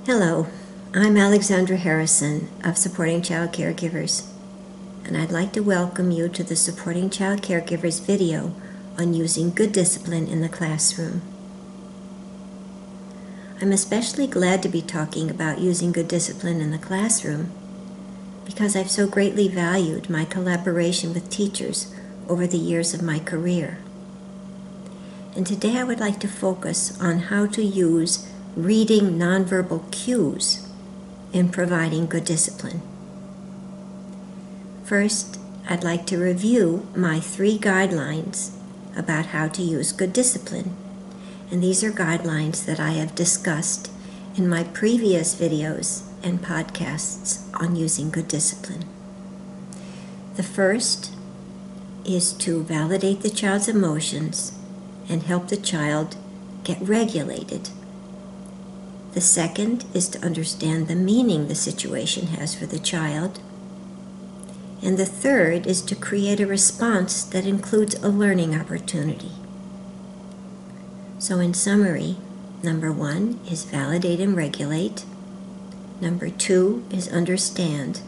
Hello, I'm Alexandra Harrison of Supporting Child Caregivers, and I'd like to welcome you to the Supporting Child Caregivers video on using good discipline in the classroom. I'm especially glad to be talking about using good discipline in the classroom because I've so greatly valued my collaboration with teachers over the years of my career. And today I would like to focus on how to use reading nonverbal cues in providing good discipline. First, I'd like to review my 3 guidelines about how to use good discipline. And these are guidelines that I have discussed in my previous videos and podcasts on using good discipline. The first is to validate the child's emotions and help the child get regulated. The second is to understand the meaning the situation has for the child. And the third is to create a response that includes a learning opportunity. So in summary, number 1 is validate and regulate. Number 2 is understand.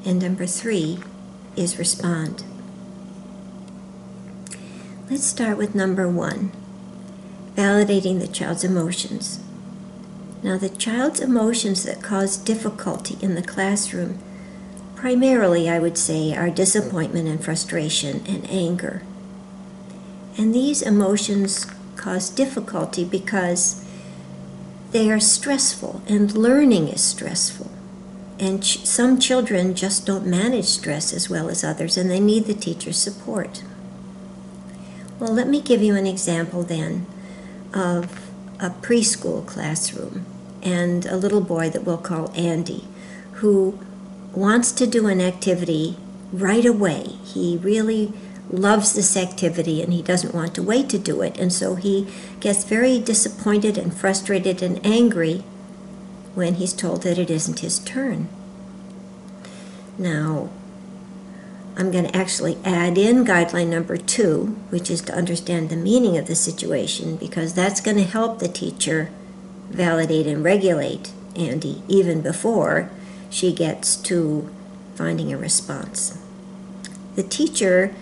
And number 3 is respond. Let's start with number 1, validating the child's emotions. Now, the child's emotions that cause difficulty in the classroom, primarily, I would say, are disappointment and frustration and anger. And these emotions cause difficulty because they are stressful, and learning is stressful. And some children just don't manage stress as well as others, and they need the teacher's support. Well, let me give you an example then of a preschool classroom and a little boy that we'll call Andy, who wants to do an activity right away. He really loves this activity and he doesn't want to wait to do it. And so he gets very disappointed and frustrated and angry when he's told that it isn't his turn. Now, I'm going to actually add in guideline number 2, which is to understand the meaning of the situation, because that's going to help the teacher validate and regulate Andy even before she gets to finding a response. The teacher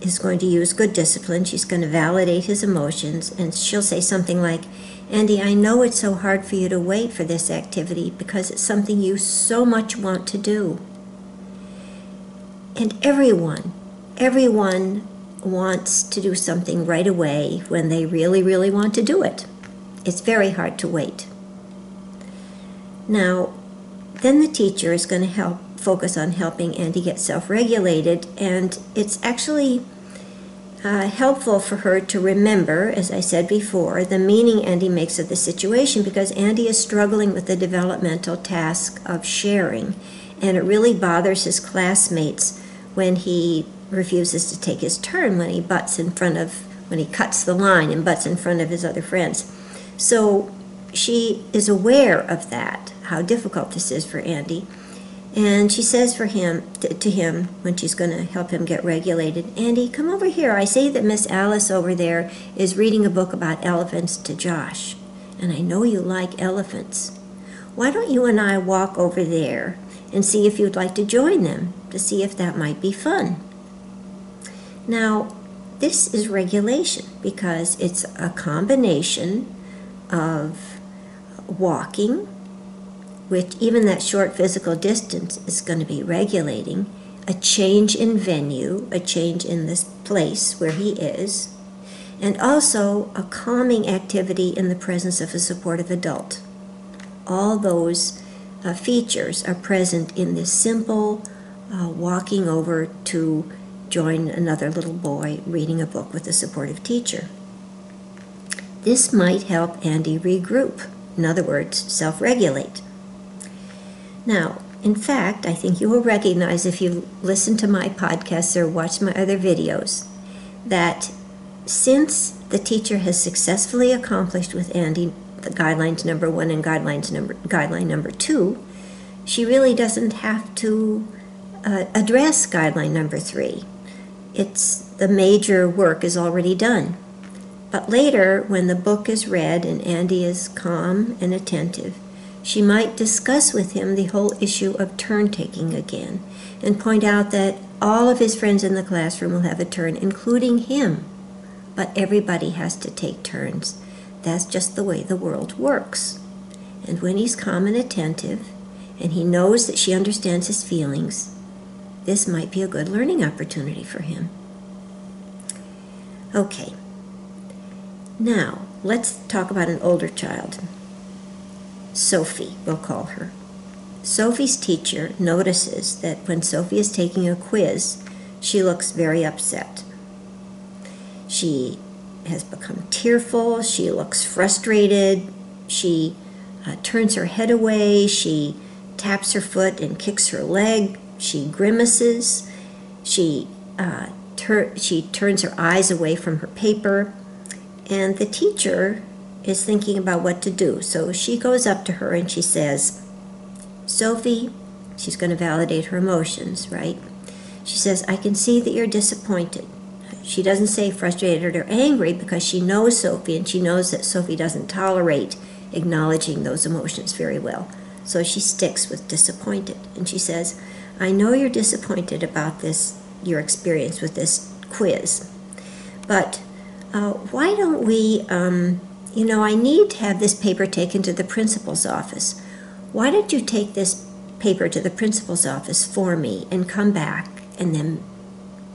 is going to use good discipline. She's going to validate his emotions, and she'll say something like, Andy, I know it's so hard for you to wait for this activity because it's something you so much want to do. And everyone wants to do something right away when they really, really want to do it. It's very hard to wait. Now, then the teacher is going to focus on helping Andy get self-regulated, and it's actually helpful for her to remember, as I said before, the meaning Andy makes of the situation, because Andy is struggling with the developmental task of sharing, and it really bothers his classmates when he refuses to take his turn, when he cuts the line and butts in front of his other friends. So she is aware of that, how difficult this is for Andy. And she says to him, when she's going to help him get regulated, Andy, come over here. I see that Miss Alice over there is reading a book about elephants to Josh. And I know you like elephants. Why don't you and I walk over there and see if you'd like to join them, to see if that might be fun? Now, this is regulation because it's a combination of walking, which even that short physical distance is going to be regulating, a change in venue, a change in this place where he is, and also a calming activity in the presence of a supportive adult. All those features are present in this simple walking over to join another little boy reading a book with a supportive teacher. This might help Andy regroup. In other words, self-regulate. Now, in fact, I think you will recognize if you listen to my podcasts or watch my other videos that since the teacher has successfully accomplished with Andy the guidelines number 1 and guideline number 2, she really doesn't have to address guideline number 3. The major work is already done. But later, when the book is read and Andy is calm and attentive, she might discuss with him the whole issue of turn taking again and point out that all of his friends in the classroom will have a turn, including him. But everybody has to take turns. That's just the way the world works. And when he's calm and attentive, and he knows that she understands his feelings, this might be a good learning opportunity for him. Okay. Now, let's talk about an older child. Sophie, we'll call her. Sophie's teacher notices that when Sophie is taking a quiz, she looks very upset. She has become tearful, she looks frustrated, she turns her head away, she taps her foot and kicks her leg, she grimaces, she turns her eyes away from her paper, and the teacher is thinking about what to do. So she goes up to her and she says, Sophie, she's going to validate her emotions, right? She says, I can see that you're disappointed. She doesn't say frustrated or angry because she knows Sophie, and she knows that Sophie doesn't tolerate acknowledging those emotions very well. So she sticks with disappointed. And she says, I know you're disappointed about this, your experience with this quiz, but why don't we, I need to have this paper taken to the principal's office. Why don't you take this paper to the principal's office for me and come back and then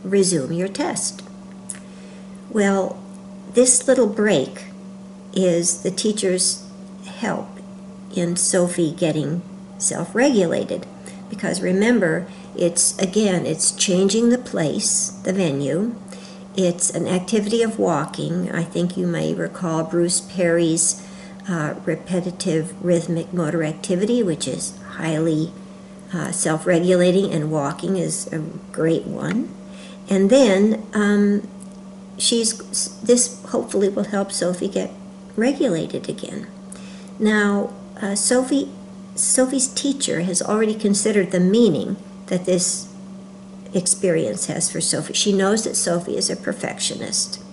resume your test? Well, this little break is the teacher's help in Sophie getting self-regulated. Because remember, it's changing the place, the venue. It's an activity of walking. I think you may recall Bruce Perry's repetitive rhythmic motor activity, which is highly self-regulating, and walking is a great one. And then this hopefully will help Sophie get regulated again. Now, Sophie's teacher has already considered the meaning that this experience has for Sophie. She knows that Sophie is a perfectionist.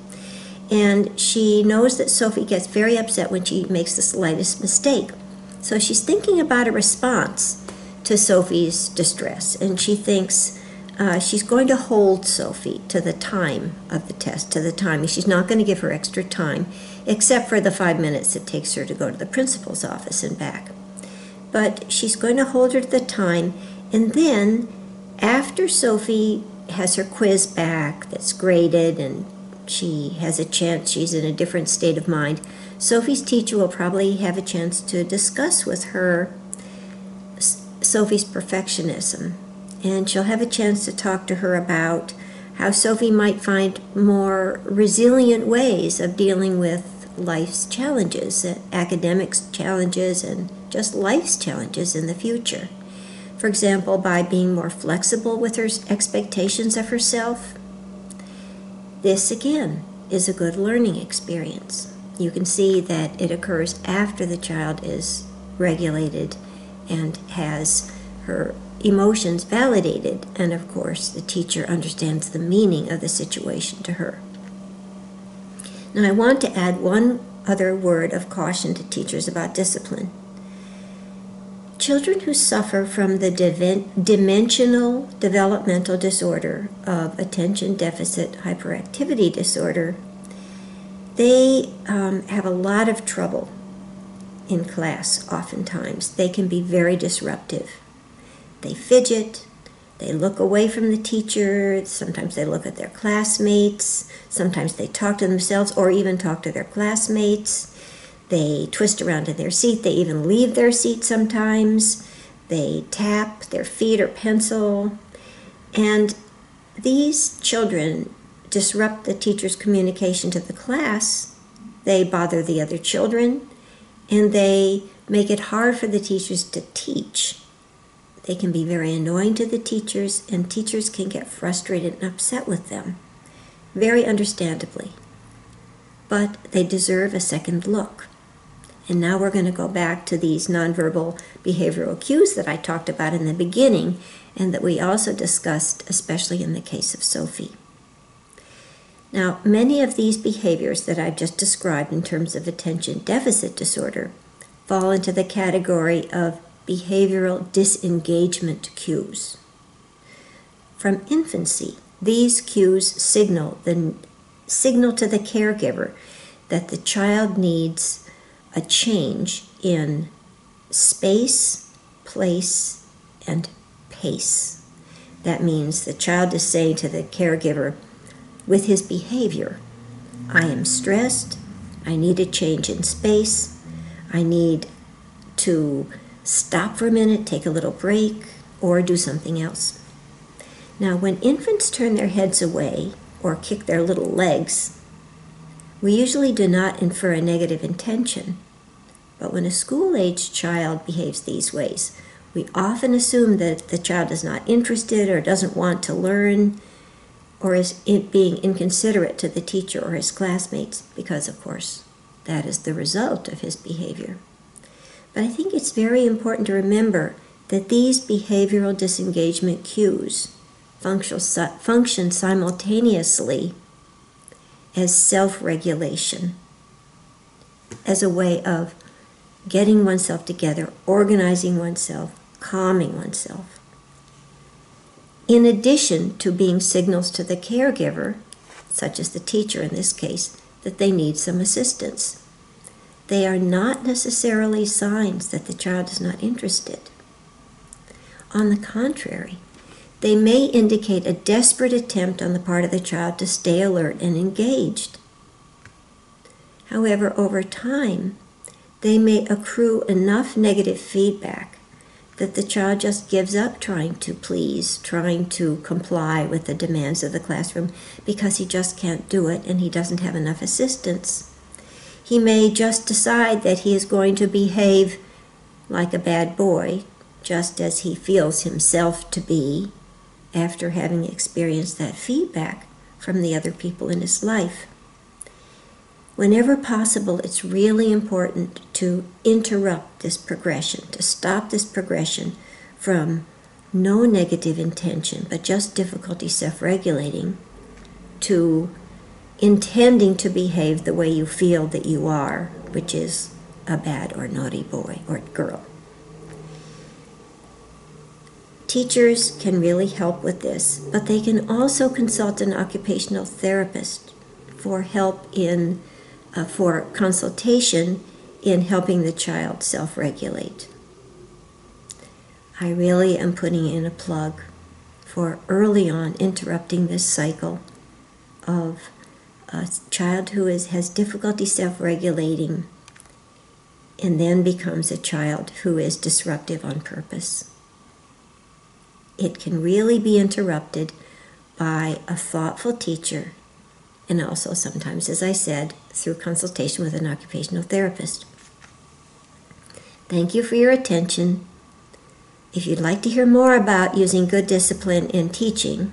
And she knows that Sophie gets very upset when she makes the slightest mistake. So she's thinking about a response to Sophie's distress. And she thinks she's going to hold Sophie to the time of the test, to the timing. She's not going to give her extra time, except for the 5 minutes it takes her to go to the principal's office and back. But she's going to hold her to the time, and then after Sophie has her quiz back that's graded and she has a chance, she's in a different state of mind, Sophie's teacher will probably have a chance to discuss with her Sophie's perfectionism. And she'll have a chance to talk to her about how Sophie might find more resilient ways of dealing with life's challenges, academics challenges, and just life's challenges in the future. For example, by being more flexible with her expectations of herself. This, again, is a good learning experience. You can see that it occurs after the child is regulated and has her emotions validated, and of course the teacher understands the meaning of the situation to her. Now I want to add one other word of caution to teachers about discipline. Children who suffer from the dimensional developmental disorder of attention deficit hyperactivity disorder, they have a lot of trouble in class oftentimes. They can be very disruptive. They fidget, they look away from the teacher, sometimes they look at their classmates, sometimes they talk to themselves or even talk to their classmates. They twist around in their seat, they even leave their seat sometimes. They tap their feet or pencil. And these children disrupt the teacher's communication to the class. They bother the other children, and they make it hard for the teachers to teach. They can be very annoying to the teachers, and teachers can get frustrated and upset with them, very understandably. But they deserve a second look. And now we're going to go back to these nonverbal behavioral cues that I talked about in the beginning, and that we also discussed, especially in the case of Sophie. Now, many of these behaviors that I've just described in terms of attention deficit disorder fall into the category of behavioral disengagement cues. From infancy, these cues signal to the caregiver that the child needs a change in space, place, and pace. That means the child is saying to the caregiver with his behavior, I am stressed, I need a change in space, I need to stop for a minute, take a little break, or do something else. Now, when infants turn their heads away or kick their little legs, we usually do not infer a negative intention. But when a school-aged child behaves these ways, we often assume that the child is not interested or doesn't want to learn or is being inconsiderate to the teacher or his classmates because, of course, that is the result of his behavior. But I think it's very important to remember that these behavioral disengagement cues function simultaneously as self-regulation, as a way of getting oneself together, organizing oneself, calming oneself. In addition to being signals to the caregiver, such as the teacher in this case, that they need some assistance. They are not necessarily signs that the child is not interested. On the contrary, they may indicate a desperate attempt on the part of the child to stay alert and engaged. However, over time, they may accrue enough negative feedback that the child just gives up trying to please, trying to comply with the demands of the classroom because he just can't do it and he doesn't have enough assistance. He may just decide that he is going to behave like a bad boy, just as he feels himself to be after having experienced that feedback from the other people in his life. Whenever possible, it's really important to interrupt this progression, to stop this progression from no negative intention, but just difficulty self-regulating, to intending to behave the way you feel that you are, which is a bad or naughty boy or girl. Teachers can really help with this, but they can also consult an occupational therapist for help for consultation in helping the child self-regulate. I really am putting in a plug for early on interrupting this cycle of a child who has difficulty self-regulating and then becomes a child who is disruptive on purpose. It can really be interrupted by a thoughtful teacher and also sometimes, as I said, through consultation with an occupational therapist. Thank you for your attention. If you'd like to hear more about using good discipline in teaching,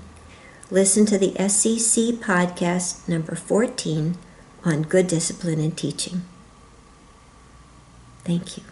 listen to the SCC podcast number 14 on good discipline in teaching. Thank you.